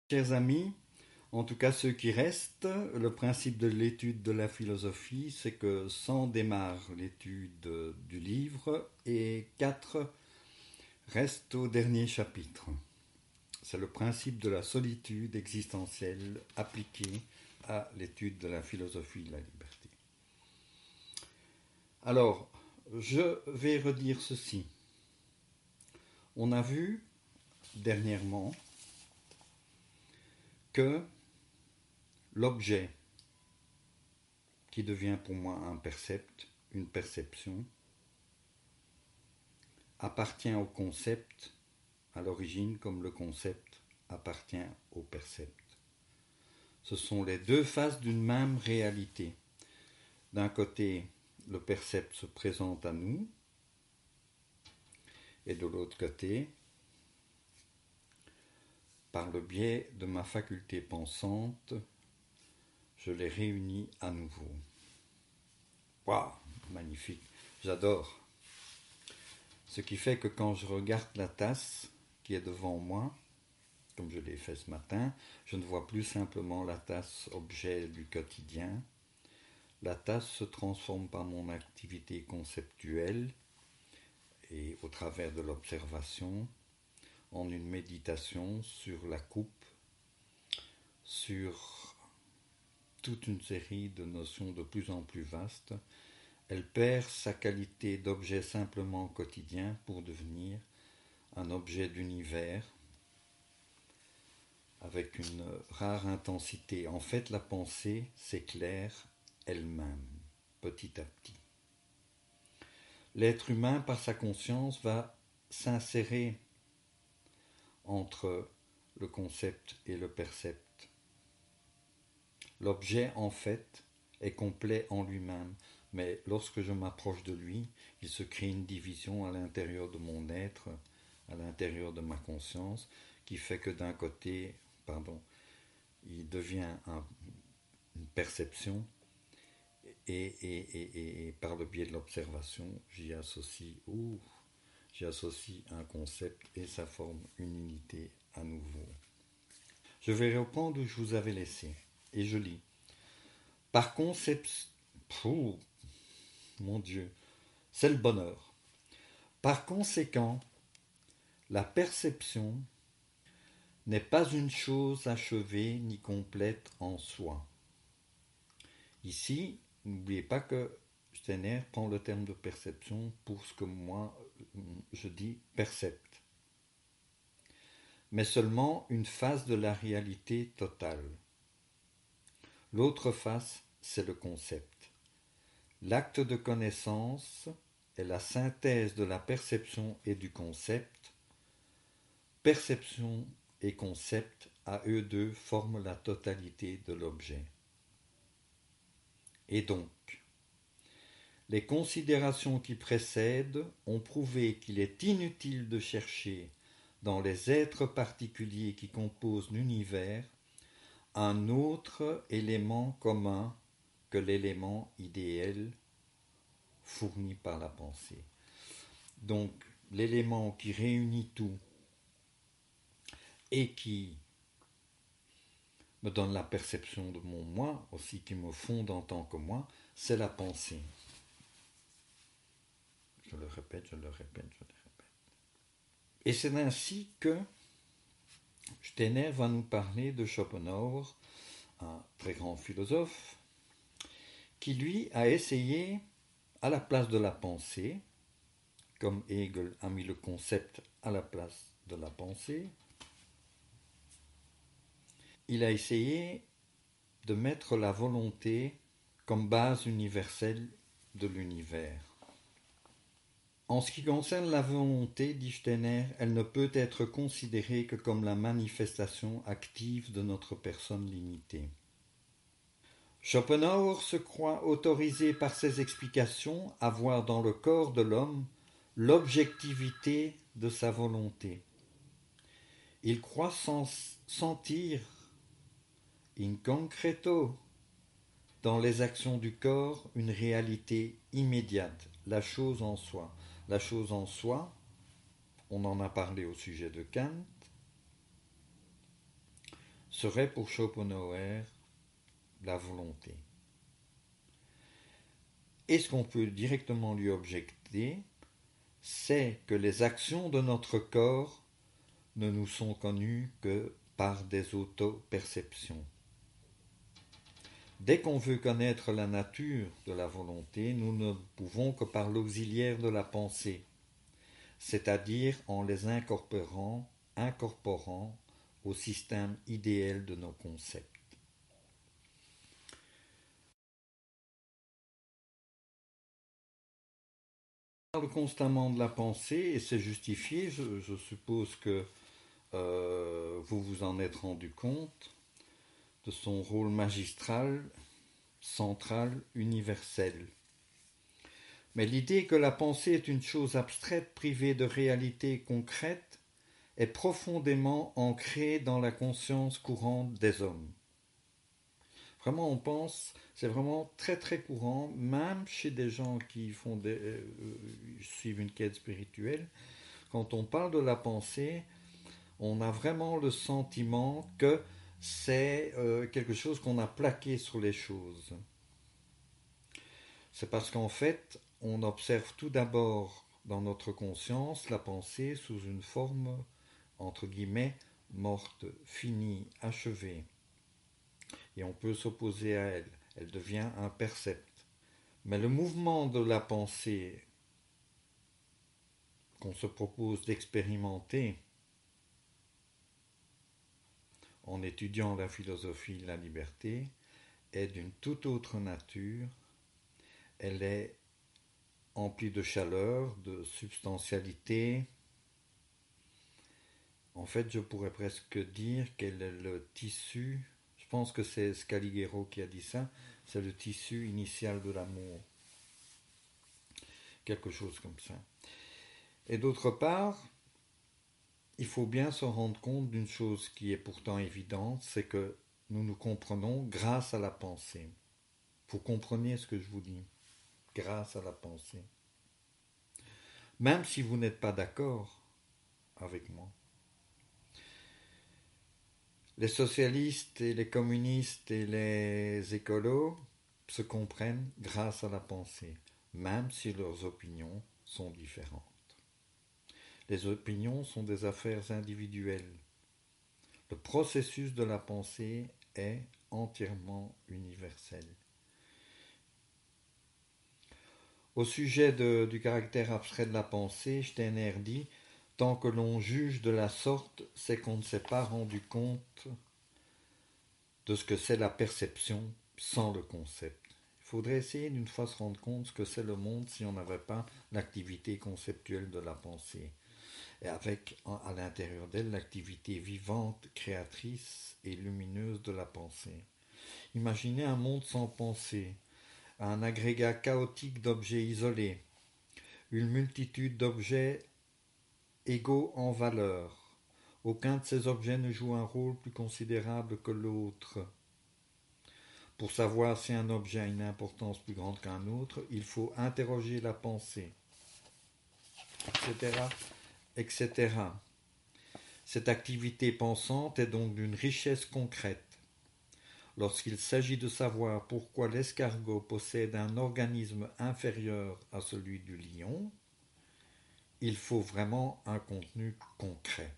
Chers amis, en tout cas ceux qui restent, le principe de l'étude de la philosophie, c'est que 100 démarre l'étude du livre et 4 restent au dernier chapitre. C'est le principe de la solitude existentielle appliqué à l'étude de la philosophie de la liberté. Alors, je vais redire ceci. On a vu dernièrement que l'objet qui devient pour moi un percept, une perception, appartient au concept à l'origine comme le concept appartient au percept. Ce sont les deux faces d'une même réalité. D'un côté, le percept se présente à nous, et de l'autre côté, par le biais de ma faculté pensante, je les réunis à nouveau. Waouh, magnifique, j'adore. Ce qui fait que quand je regarde la tasse qui est devant moi, comme je l'ai fait ce matin, je ne vois plus simplement la tasse objet du quotidien. La tasse se transforme par mon activité conceptuelle et au travers de l'observation en une méditation sur la coupe, sur toute une série de notions de plus en plus vastes. Elle perd sa qualité d'objet simplement quotidien pour devenir un objet d'univers avec une rare intensité. En fait, la pensée s'éclaire elle-même, petit à petit. L'être humain, par sa conscience, va s'insérer entre le concept et le percept. L'objet, en fait, est complet en lui-même, mais lorsque je m'approche de lui, il se crée une division à l'intérieur de mon être, à l'intérieur de ma conscience, qui fait que d'un côté, il devient une perception, et par le biais de l'observation, j'y associe un concept et ça forme une unité à nouveau. Je vais reprendre où je vous avais laissé, et je lis. Par concept... Mon Dieu, c'est le bonheur. Par conséquent, la perception n'est pas une chose achevée ni complète en soi. Ici, n'oubliez pas que Steiner prend le terme de perception pour ce que moi je dis percept, mais seulement une face de la réalité totale. L'autre face, c'est le concept. L'acte de connaissance est la synthèse de la perception et du concept. Perception et concept, à eux deux, forment la totalité de l'objet. Et donc, les considérations qui précèdent ont prouvé qu'il est inutile de chercher dans les êtres particuliers qui composent l'univers un autre élément commun que l'élément idéal fourni par la pensée. Donc, l'élément qui réunit tout et qui me donne la perception de mon moi, aussi qui me fonde en tant que moi, c'est la pensée. Je le répète, je le répète, je le répète. Et c'est ainsi que Steiner va nous parler de Schopenhauer, un très grand philosophe, qui lui a essayé, à la place de la pensée, comme Hegel a mis le concept à la place de la pensée, il a essayé de mettre la volonté comme base universelle de l'univers. En ce qui concerne la volonté, dit Steiner, elle ne peut être considérée que comme la manifestation active de notre personne limitée. Schopenhauer se croit autorisé par ses explications à voir dans le corps de l'homme l'objectivité de sa volonté. Il croit sentir in concreto dans les actions du corps une réalité immédiate, la chose en soi. La chose en soi, on en a parlé au sujet de Kant, serait pour Schopenhauer la volonté. Et ce qu'on peut directement lui objecter, c'est que les actions de notre corps ne nous sont connues que par des auto-perceptions. Dès qu'on veut connaître la nature de la volonté, nous ne pouvons que par l'auxiliaire de la pensée, c'est-à-dire en les incorporant au système idéal de nos concepts. On parle constamment de la pensée et c'est justifié, je suppose que vous vous en êtes rendu compte, de son rôle magistral, central, universel. Mais l'idée que la pensée est une chose abstraite, privée de réalité concrète, est profondément ancrée dans la conscience courante des hommes. Vraiment, on pense, c'est vraiment très très courant, même chez des gens qui suivent une quête spirituelle. Quand on parle de la pensée, on a vraiment le sentiment que c'est quelque chose qu'on a plaqué sur les choses. C'est parce qu'en fait, on observe tout d'abord dans notre conscience la pensée sous une forme, entre guillemets, morte, finie, achevée. Et on peut s'opposer à elle. Elle devient un percept. Mais le mouvement de la pensée qu'on se propose d'expérimenter en étudiant la philosophie de la liberté est d'une toute autre nature. Elle est emplie de chaleur, de substantialité. En fait, je pourrais presque dire qu'elle est le tissu, je pense que c'est Scaligero qui a dit ça, c'est le tissu initial de l'amour. Quelque chose comme ça. Et d'autre part, il faut bien se rendre compte d'une chose qui est pourtant évidente, c'est que nous nous comprenons grâce à la pensée. Vous comprenez ce que je vous dis, grâce à la pensée. Même si vous n'êtes pas d'accord avec moi. Les socialistes et les communistes et les écolos se comprennent grâce à la pensée, même si leurs opinions sont différentes. Les opinions sont des affaires individuelles. Le processus de la pensée est entièrement universel. Au sujet du caractère abstrait de la pensée, Steiner dit « Tant que l'on juge de la sorte, c'est qu'on ne s'est pas rendu compte de ce que c'est la perception sans le concept. » Il faudrait essayer d'une fois se rendre compte de ce que c'est le monde si on n'avait pas l'activité conceptuelle de la pensée. Et avec à l'intérieur d'elle l'activité vivante, créatrice et lumineuse de la pensée. Imaginez un monde sans pensée, un agrégat chaotique d'objets isolés, une multitude d'objets égaux en valeur. Aucun de ces objets ne joue un rôle plus considérable que l'autre. Pour savoir si un objet a une importance plus grande qu'un autre, il faut interroger la pensée, etc., etc. Cette activité pensante est donc d'une richesse concrète. Lorsqu'il s'agit de savoir pourquoi l'escargot possède un organisme inférieur à celui du lion, il faut vraiment un contenu concret.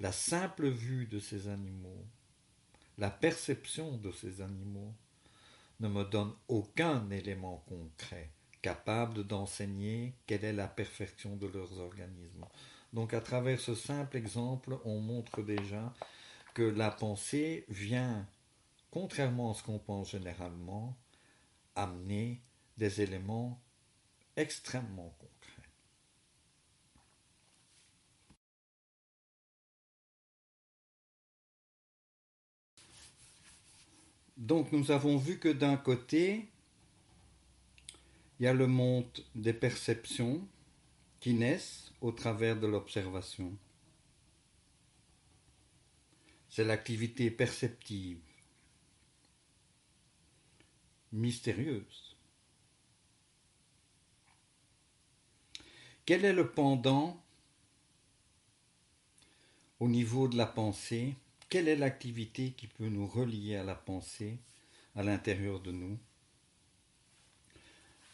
La simple vue de ces animaux, la perception de ces animaux, ne me donne aucun élément concret capable d'enseigner quelle est la perfection de leurs organismes. Donc à travers ce simple exemple, on montre déjà que la pensée vient, contrairement à ce qu'on pense généralement, amener des éléments extrêmement concrets. Donc nous avons vu que d'un côté, il y a le monde des perceptions qui naissent au travers de l'observation. C'est l'activité perceptive, mystérieuse. Quel est le pendant au niveau de la pensée quelle est l'activité qui peut nous relier à la pensée à l'intérieur de nous?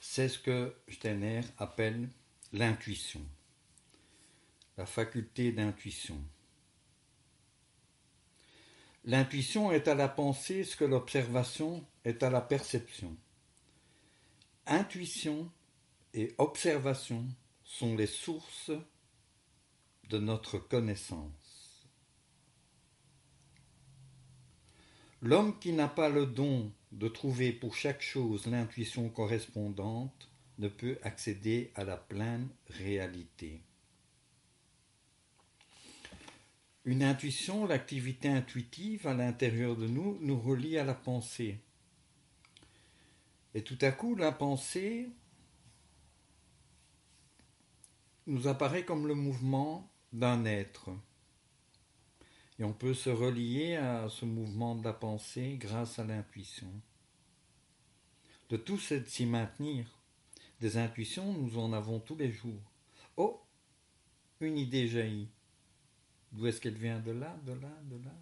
C'est ce que Steiner appelle l'intuition, la faculté d'intuition. L'intuition est à la pensée ce que l'observation est à la perception. Intuition et observation sont les sources de notre connaissance. L'homme qui n'a pas le don de trouver pour chaque chose l'intuition correspondante ne peut accéder à la pleine réalité. Une intuition, l'activité intuitive à l'intérieur de nous, nous relie à la pensée. Et tout à coup, la pensée nous apparaît comme le mouvement d'un être. Et on peut se relier à ce mouvement de la pensée grâce à l'intuition. Le tout, c'est de s'y maintenir. Des intuitions, nous en avons tous les jours. Oh, une idée jaillit. D'où est-ce qu'elle vient? De là, de là, de là.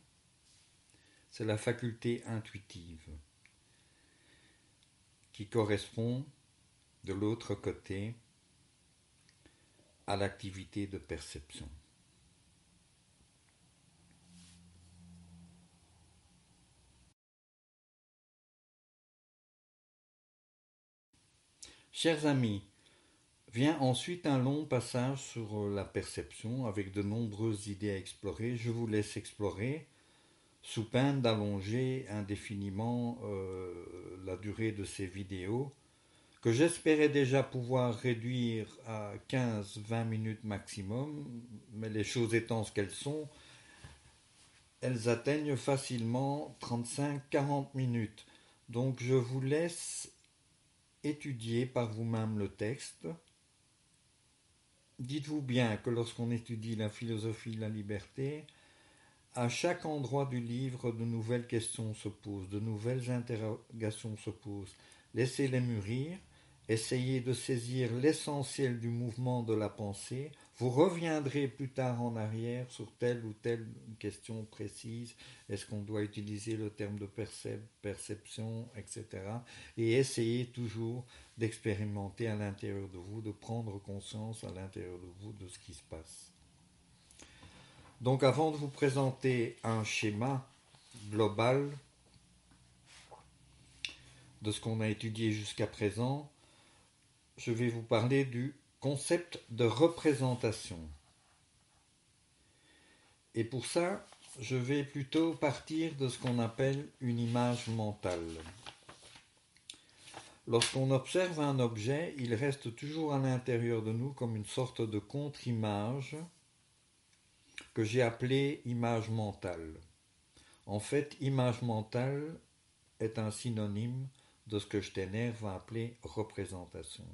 C'est la faculté intuitive qui correspond de l'autre côté à l'activité de perception. Chers amis, vient ensuite un long passage sur la perception avec de nombreuses idées à explorer. Je vous laisse explorer sous peine d'allonger indéfiniment la durée de ces vidéos que j'espérais déjà pouvoir réduire à 15-20 minutes maximum, mais les choses étant ce qu'elles sont, elles atteignent facilement 35-40 minutes. Donc je vous laisse étudier par vous-même le texte. Dites-vous bien que lorsqu'on étudie la philosophie de la liberté, à chaque endroit du livre, de nouvelles questions se posent, de nouvelles interrogations se posent. Laissez-les mûrir, essayez de saisir l'essentiel du mouvement de la pensée. Vous reviendrez plus tard en arrière sur telle ou telle question précise. Est-ce qu'on doit utiliser le terme de perception, etc. Et essayez toujours d'expérimenter à l'intérieur de vous, de prendre conscience à l'intérieur de vous de ce qui se passe. Donc avant de vous présenter un schéma global de ce qu'on a étudié jusqu'à présent, je vais vous parler du concept de représentation. Et pour ça, je vais plutôt partir de ce qu'on appelle une image mentale. Lorsqu'on observe un objet, il reste toujours à l'intérieur de nous comme une sorte de contre-image que j'ai appelée image mentale. En fait, image mentale est un synonyme de ce que Steiner va appeler représentation.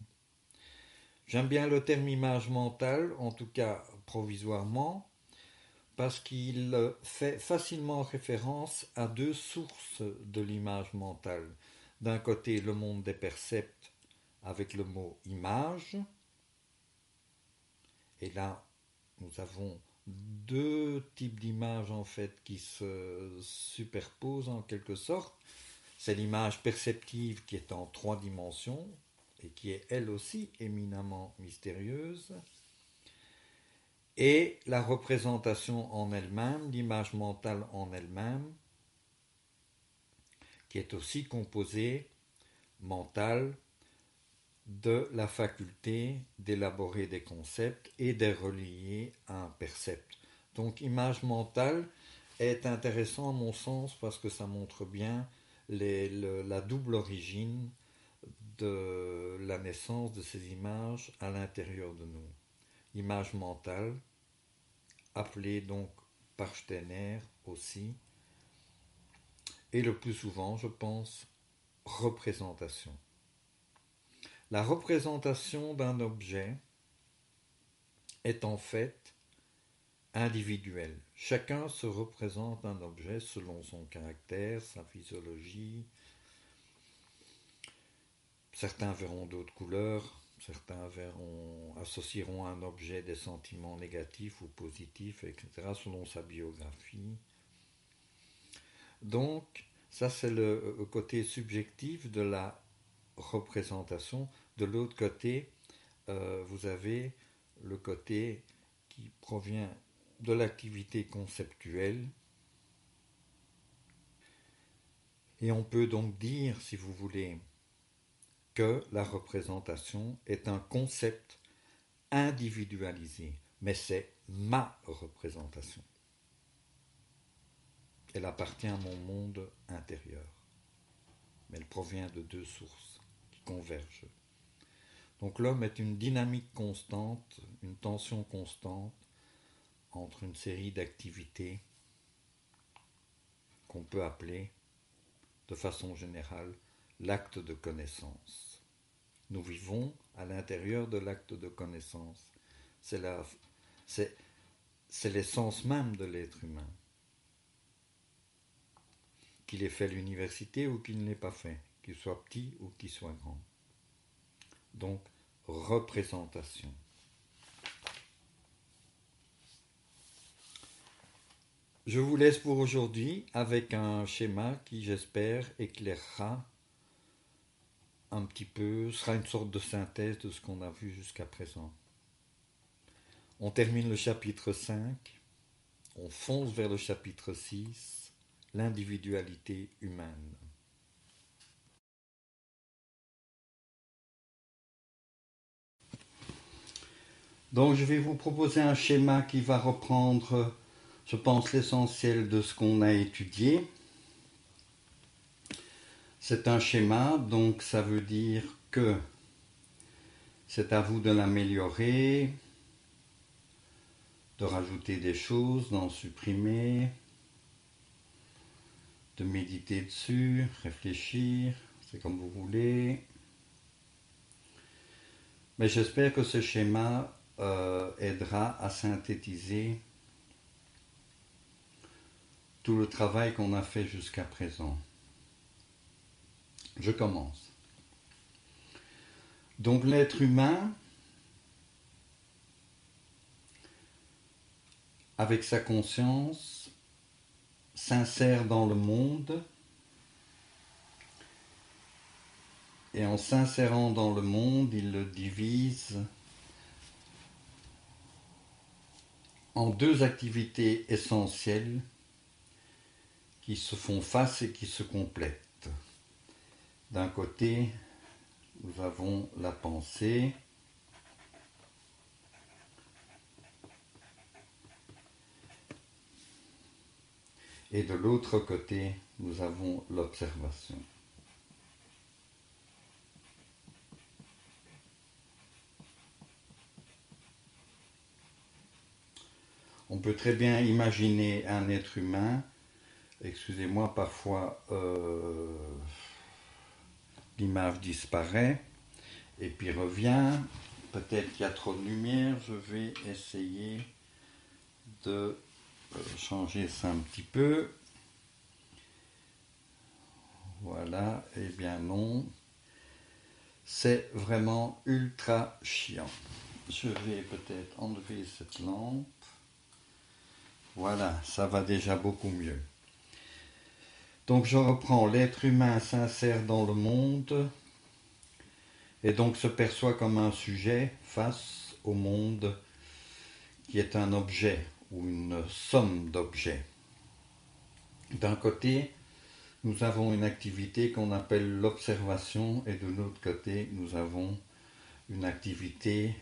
J'aime bien le terme image mentale, en tout cas provisoirement, parce qu'il fait facilement référence à deux sources de l'image mentale. D'un côté, le monde des percepts avec le mot image, et là, nous avons deux types d'images en fait qui se superposent en quelque sorte. C'est l'image perceptive qui est en 3 dimensions et qui est elle aussi éminemment mystérieuse. Et la représentation en elle-même, l'image mentale en elle-même, qui est aussi composée mentale de la faculté d'élaborer des concepts et de les relier à un percept. Donc image mentale est intéressant à mon sens parce que ça montre bien la double origine de la naissance de ces images à l'intérieur de nous. Image mentale, appelée donc par Steiner aussi, et le plus souvent, je pense, représentation. La représentation d'un objet est en fait individuelle. Chacun se représente un objet selon son caractère, sa physiologie. Certains verront d'autres couleurs, certains associeront à un objet des sentiments négatifs ou positifs, etc., selon sa biographie. Donc, ça c'est le côté subjectif de la représentation. De l'autre côté, vous avez le côté qui provient de l'activité conceptuelle. Et on peut donc dire, si vous voulez, que la représentation est un concept individualisé, mais c'est ma représentation. Elle appartient à mon monde intérieur, mais elle provient de deux sources qui convergent. Donc l'homme est une dynamique constante, une tension constante entre une série d'activités qu'on peut appeler, de façon générale, l'acte de connaissance. Nous vivons à l'intérieur de l'acte de connaissance. C'est l'essence même de l'être humain. Qu'il ait fait l'université ou qu'il ne l'ait pas fait, qu'il soit petit ou qu'il soit grand. Donc, représentation. Je vous laisse pour aujourd'hui avec un schéma qui, j'espère, éclairera un petit peu, sera une sorte de synthèse de ce qu'on a vu jusqu'à présent. On termine le chapitre 5, on fonce vers le chapitre 6, l'individualité humaine. Donc je vais vous proposer un schéma qui va reprendre, je pense, l'essentiel de ce qu'on a étudié. C'est un schéma, donc ça veut dire que c'est à vous de l'améliorer, de rajouter des choses, d'en supprimer, de méditer dessus, réfléchir, c'est comme vous voulez. Mais j'espère que ce schéma aidera à synthétiser tout le travail qu'on a fait jusqu'à présent. Je commence. Donc l'être humain, avec sa conscience, s'insère dans le monde et en s'insérant dans le monde, il le divise en deux activités essentielles qui se font face et qui se complètent. D'un côté, nous avons la pensée, et de l'autre côté, nous avons l'observation. On peut très bien imaginer un être humain, excusez-moi, parfois l'image disparaît et puis revient. Peut-être qu'il y a trop de lumière, je vais essayer de changer ça un petit peu. Voilà, eh bien non. C'est vraiment ultra chiant. Je vais peut-être enlever cette lampe. Voilà, ça va déjà beaucoup mieux. Donc je reprends, l'être humain s'insère dans le monde et donc se perçoit comme un sujet face au monde qui est un objet ou une somme d'objets. D'un côté, nous avons une activité qu'on appelle l'observation et de l'autre côté, nous avons une activité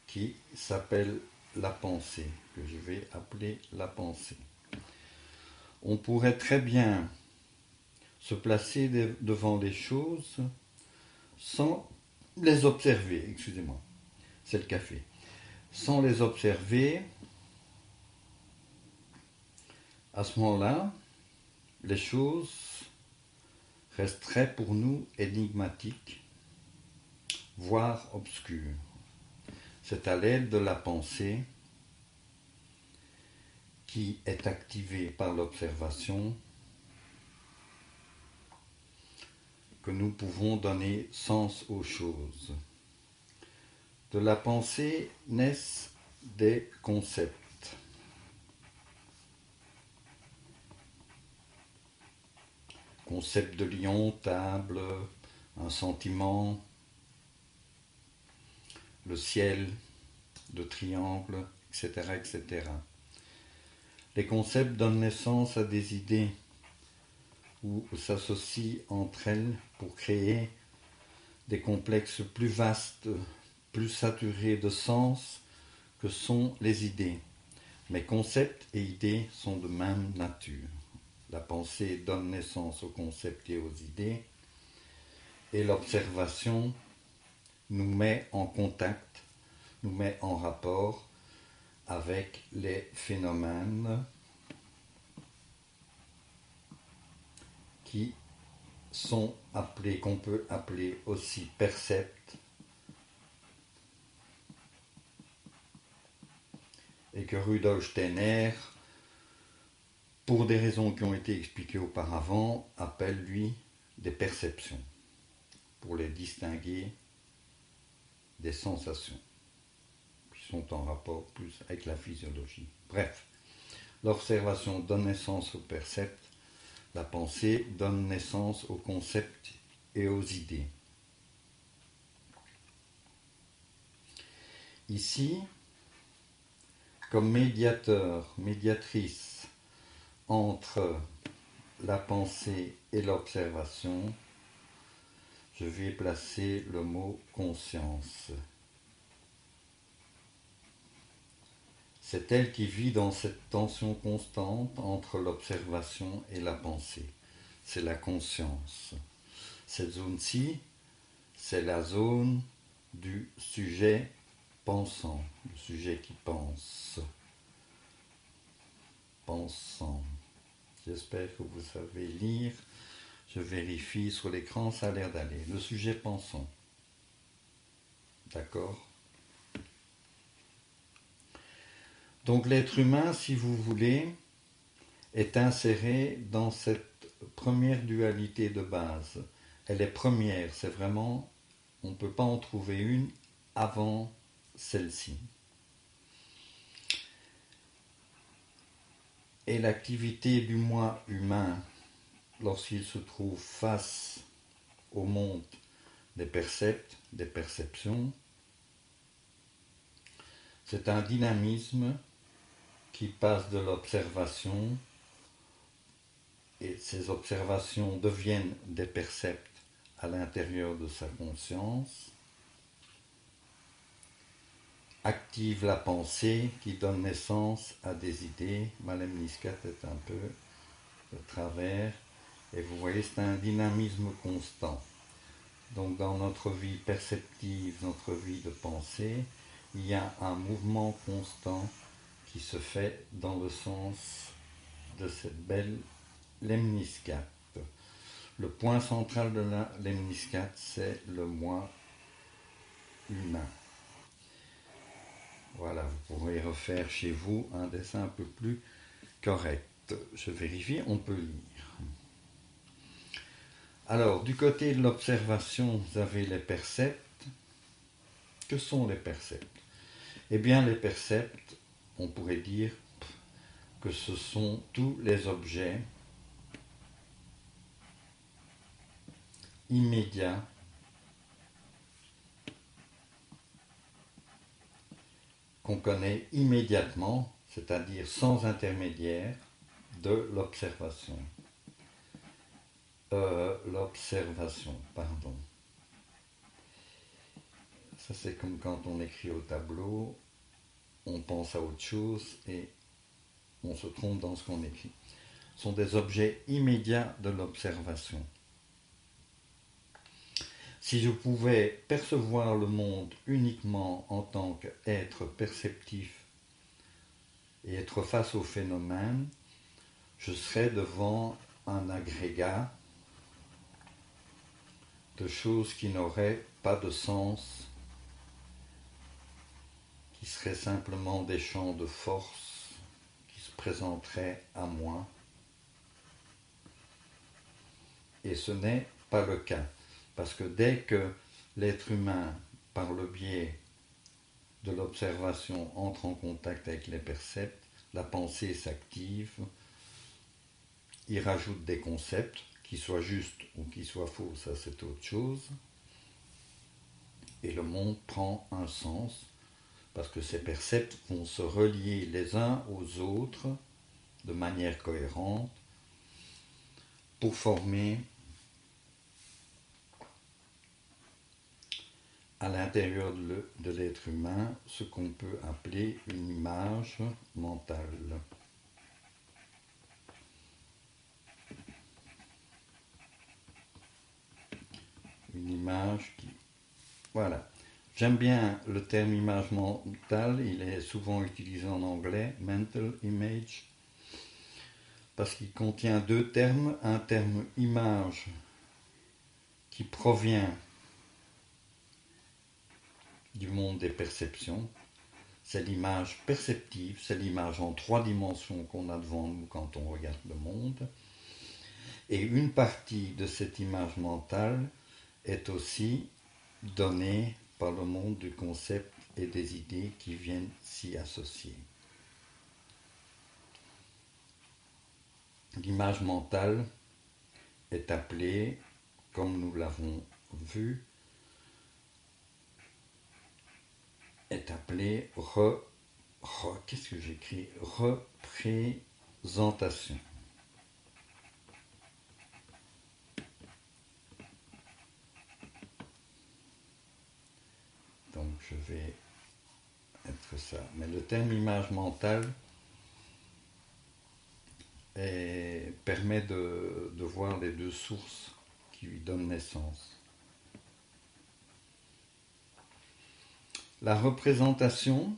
qui s'appelle la pensée, que je vais appeler la pensée. On pourrait très bien se placer devant les choses sans les observer, excusez-moi, c'est le café, sans les observer. À ce moment-là, les choses resteraient pour nous énigmatiques, voire obscures. C'est à l'aide de la pensée qui est activée par l'observation que nous pouvons donner sens aux choses. De la pensée naissent des concepts. concept de lion, table, un sentiment, le ciel, le triangle, etc., etc. Les concepts donnent naissance à des idées ou s'associent entre elles pour créer des complexes plus vastes, plus saturés de sens que sont les idées. Mais concepts et idées sont de même nature. La pensée donne naissance aux concepts et aux idées, et l'observation nous met en contact, nous met en rapport avec les phénomènes qui sont appelés, qu'on peut appeler aussi percepts, et que Rudolf Steiner, pour des raisons qui ont été expliquées auparavant, appelle lui des perceptions, pour les distinguer des sensations, qui sont en rapport plus avec la physiologie. Bref, l'observation donne naissance aux percepts, la pensée donne naissance aux concepts et aux idées. Ici, comme médiateur, médiatrice entre la pensée et l'observation, je vais placer le mot conscience. C'est elle qui vit dans cette tension constante entre l'observation et la pensée. C'est la conscience. Cette zone-ci, c'est la zone du sujet pensant, le sujet qui pense. Pensant. J'espère que vous savez lire. Je vérifie sur l'écran, ça a l'air d'aller. Le sujet pensant. D'accord ? Donc l'être humain, si vous voulez, est inséré dans cette première dualité de base. Elle est première, c'est vraiment, on ne peut pas en trouver une avant celle-ci. Et l'activité du moi humain, lorsqu'il se trouve face au monde des percepts, des perceptions, c'est un dynamisme qui passe de l'observation, et ces observations deviennent des percepts à l'intérieur de sa conscience, active la pensée qui donne naissance à des idées. Malemniscat est un peu de travers, et vous voyez, c'est un dynamisme constant. Donc dans notre vie perceptive, notre vie de pensée, il y a un mouvement constant qui se fait dans le sens de cette belle lemniscate. Le point central de la lemniscate, c'est le moi humain. Voilà, vous pourrez refaire chez vous un dessin un peu plus correct. Je vérifie, on peut lire. Alors, du côté de l'observation, vous avez les percepts. Que sont les percepts ? Eh bien, les percepts, on pourrait dire que ce sont tous les objets immédiats qu'on connaît immédiatement, c'est-à-dire sans intermédiaire, de l'observation. Ça, c'est comme quand on écrit au tableau, on pense à autre chose et on se trompe dans ce qu'on écrit. Ce sont des objets immédiats de l'observation. Si je pouvais percevoir le monde uniquement en tant qu'être perceptif et être face au phénomène, je serais devant un agrégat de choses qui n'auraient pas de sens, qui seraient simplement des champs de force qui se présenteraient à moi. Et ce n'est pas le cas, parce que dès que l'être humain, par le biais de l'observation, entre en contact avec les percepts, la pensée s'active, il rajoute des concepts qu'il soit juste ou qu'il soit faux, ça c'est autre chose. Et le monde prend un sens parce que ces percepts vont se relier les uns aux autres de manière cohérente pour former à l'intérieur de l'être humain ce qu'on peut appeler une image mentale. Une image qui... Voilà. J'aime bien le terme image mentale, il est souvent utilisé en anglais, mental image, parce qu'il contient deux termes, un terme image qui provient du monde des perceptions, c'est l'image perceptive, c'est l'image en 3 dimensions qu'on a devant nous quand on regarde le monde, et une partie de cette image mentale est aussi donnée par le monde du concept et des idées qui viennent s'y associer. L'image mentale est appelée, comme nous l'avons vu, est appelée qu'est-ce que j'écris? Représentation. Donc je vais être ça. Mais le terme image mentale permet de voir les deux sources qui lui donnent naissance. La représentation,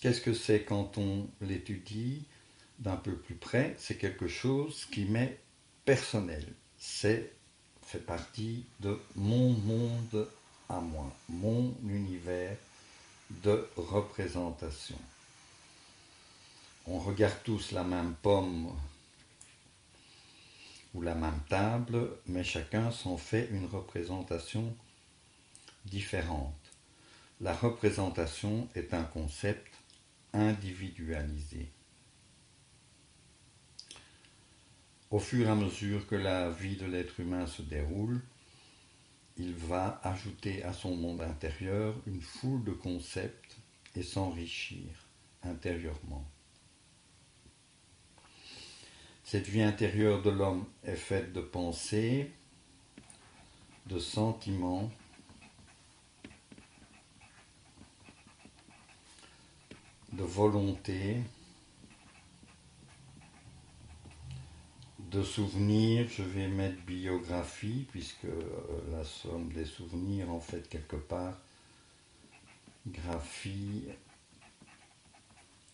qu'est-ce que c'est quand on l'étudie d'un peu plus près? C'est quelque chose qui m'est personnel. C'est fait partie de mon monde à moi, mon univers de représentation. On regarde tous la même pomme ou la même table, mais chacun s'en fait une représentation différente. La représentation est un concept individualisé. Au fur et à mesure que la vie de l'être humain se déroule, il va ajouter à son monde intérieur une foule de concepts et s'enrichir intérieurement. Cette vie intérieure de l'homme est faite de pensées, de sentiments, de volonté, de souvenirs. Je vais mettre biographie, puisque la somme des souvenirs, en fait, quelque part, graphie,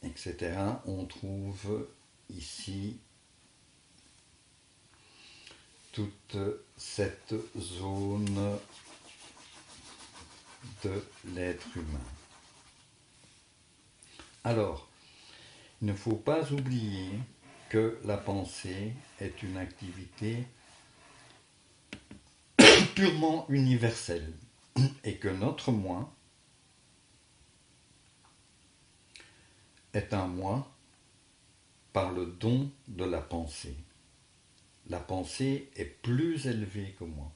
etc. On trouve ici toute cette zone de l'être humain. Alors, il ne faut pas oublier que la pensée est une activité purement universelle et que notre moi est un moi par le don de la pensée. La pensée est plus élevée que moi,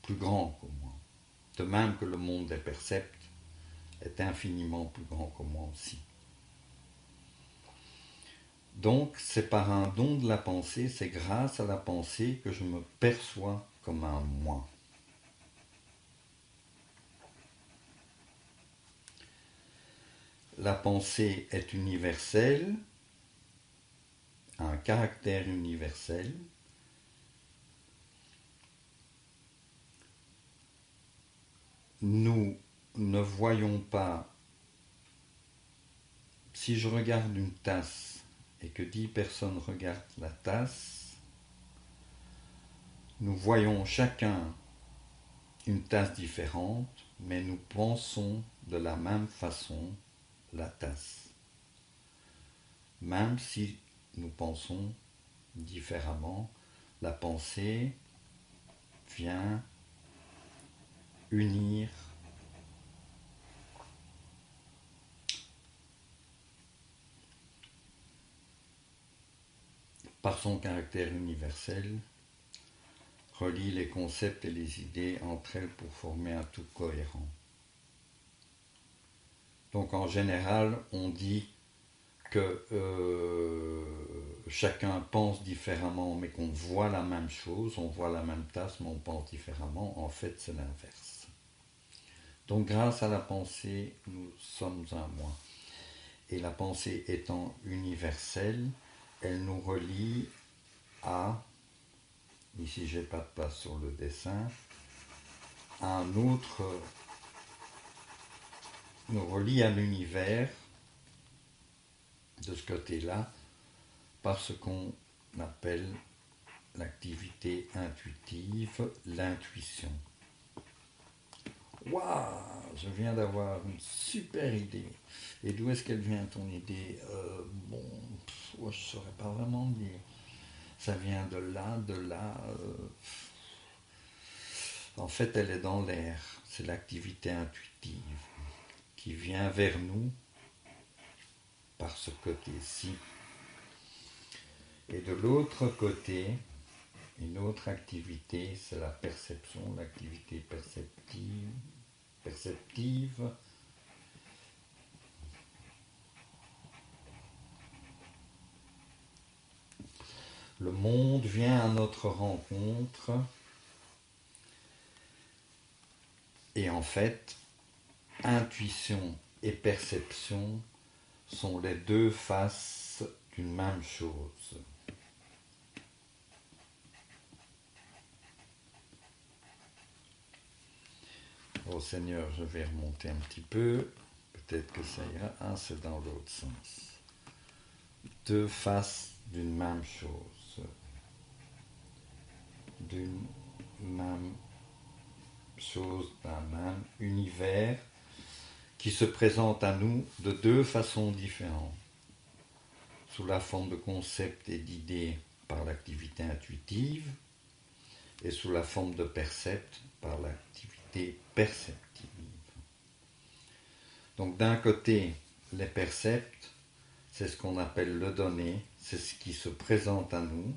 plus grand que moi, de même que le monde des percepts est infiniment plus grand que moi aussi. Donc, c'est par un don de la pensée, c'est grâce à la pensée que je me perçois comme un moi. La pensée est universelle, a un caractère universel. Nous ne voyons pas, si je regarde une tasse et que 10 personnes regardent la tasse, nous voyons chacun une tasse différente, mais nous pensons de la même façon la tasse. Même si nous pensons différemment, la pensée vient unir par son caractère universel, relie les concepts et les idées entre elles pour former un tout cohérent. Donc en général, on dit que chacun pense différemment, mais qu'on voit la même chose, on voit la même tasse, mais on pense différemment. En fait, c'est l'inverse. Donc grâce à la pensée, nous sommes un moi. Et la pensée étant universelle, elle nous relie à, ici j'ai pas de place sur le dessin, à un autre, nous relie à l'univers de ce côté-là par ce qu'on appelle l'activité intuitive, l'intuition. Waouh, je viens d'avoir une super idée. Et d'où est-ce qu'elle vient ton idée? Bon, je ne saurais pas vraiment dire. Ça vient de là, de là. En fait, elle est dans l'air. C'est l'activité intuitive qui vient vers nous par ce côté-ci. Et de l'autre côté, une autre activité, c'est la perception, l'activité perceptive. Le monde vient à notre rencontre et en fait, intuition et perception sont les deux faces d'une même chose. Oh Seigneur, je vais remonter un petit peu. Peut-être que ça ira. Ah, c'est dans l'autre sens. Deux faces d'une même chose. D'une même chose, d'un même univers qui se présente à nous de deux façons différentes. Sous la forme de concepts et d'idées par l'activité intuitive et sous la forme de percepts par l'activité perceptive. Donc d'un côté, les percepts, c'est ce qu'on appelle le donné, c'est ce qui se présente à nous.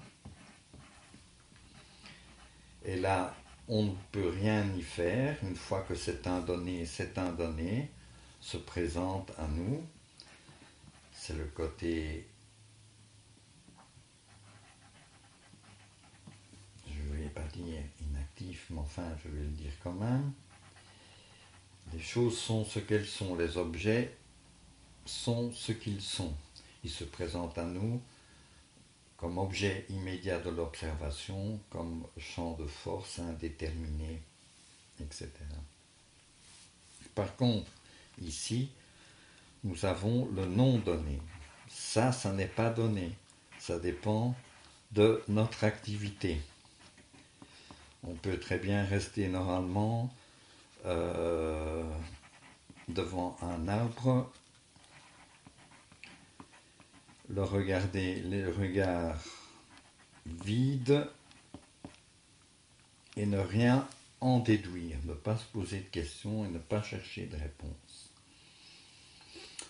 Et là, on ne peut rien y faire. Une fois que c'est un donné se présente à nous. C'est le côté, je ne vais pas dire inactif, mais enfin je vais le dire quand même. Les choses sont ce qu'elles sont, les objets sont ce qu'ils sont. Ils se présentent à nous comme objet immédiat de l'observation, comme champ de force indéterminé, etc. Par contre, ici, nous avons le non donné. Ça n'est pas donné. Ça dépend de notre activité. On peut très bien rester normalement devant un arbre, le regarder, les regards vides et ne rien en déduire, ne pas se poser de questions et ne pas chercher de réponses.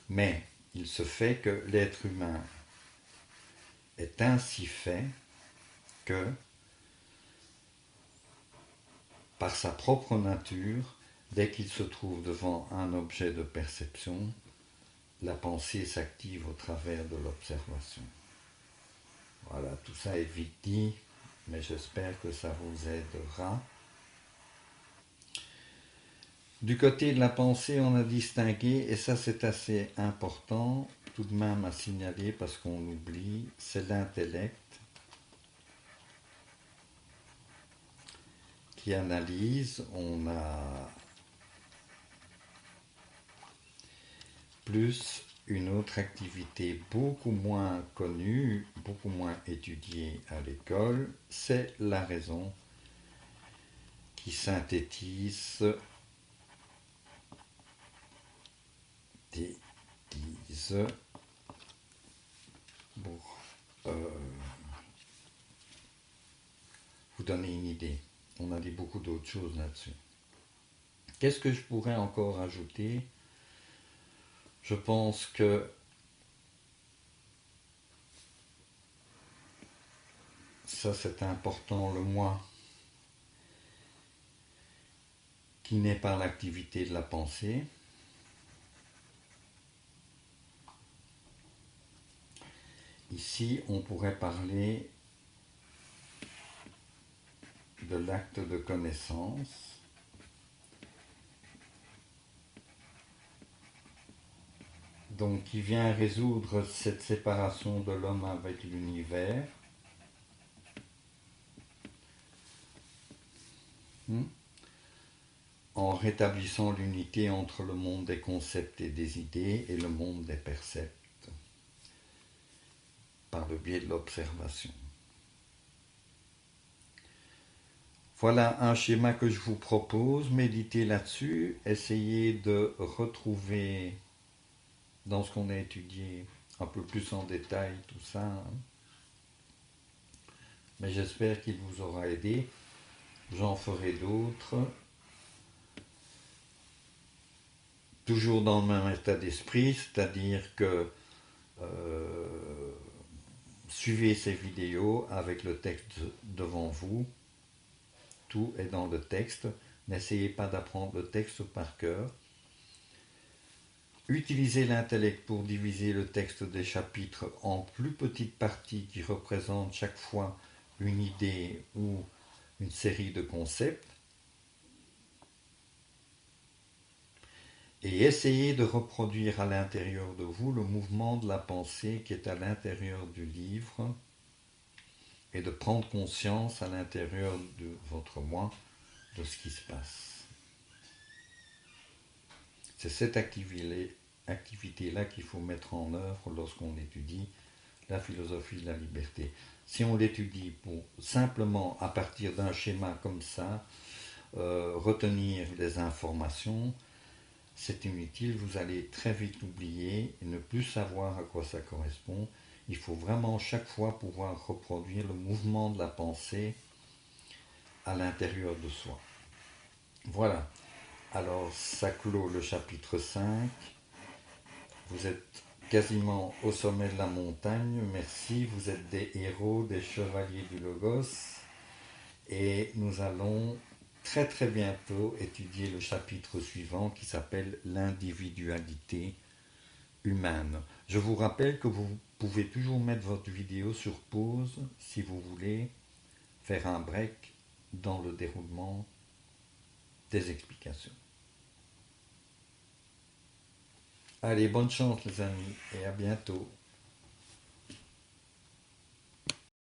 Mais il se fait que l'être humain est ainsi fait que, par sa propre nature, dès qu'il se trouve devant un objet de perception, la pensée s'active au travers de l'observation. Voilà, tout ça est vite dit, mais j'espère que ça vous aidera. Du côté de la pensée, on a distingué, et ça c'est assez important tout de même à signaler parce qu'on oublie, c'est l'intellect qui analyse. On a plus une autre activité beaucoup moins connue, beaucoup moins étudiée à l'école, c'est la raison qui synthétise pour vous donner une idée. On a dit beaucoup d'autres choses là-dessus. Qu'est-ce que je pourrais encore ajouter? Je pense que ça c'est important, le moi, qui n'est pas l'activité de la pensée. Ici, on pourrait parler de l'acte de connaissance. Donc, qui vient résoudre cette séparation de l'homme avec l'univers. En rétablissant l'unité entre le monde des concepts et des idées et le monde des percepts, par le biais de l'observation. Voilà un schéma que je vous propose, méditez là-dessus, essayez de retrouver dans ce qu'on a étudié un peu plus en détail tout ça. Mais j'espère qu'il vous aura aidé. J'en ferai d'autres. Toujours dans le même état d'esprit, c'est-à-dire que suivez ces vidéos avec le texte devant vous. Tout est dans le texte. N'essayez pas d'apprendre le texte par cœur. Utilisez l'intellect pour diviser le texte des chapitres en plus petites parties qui représentent chaque fois une idée ou une série de concepts. Et essayez de reproduire à l'intérieur de vous le mouvement de la pensée qui est à l'intérieur du livre et de prendre conscience à l'intérieur de votre moi de ce qui se passe. C'est cette activité-là qu'il faut mettre en œuvre lorsqu'on étudie la philosophie de la liberté. Si on l'étudie pour simplement, à partir d'un schéma comme ça, retenir des informations, c'est inutile, vous allez très vite l'oublier et ne plus savoir à quoi ça correspond. Il faut vraiment chaque fois pouvoir reproduire le mouvement de la pensée à l'intérieur de soi. Voilà, alors ça clôt le chapitre 5. Vous êtes quasiment au sommet de la montagne, merci, vous êtes des héros, des chevaliers du Logos. Et nous allons très très bientôt étudier le chapitre suivant qui s'appelle l'individualité humaine. Je vous rappelle que vous pouvez toujours mettre votre vidéo sur pause si vous voulez faire un break dans le déroulement des explications. Allez, bonne chance les amis et à bientôt.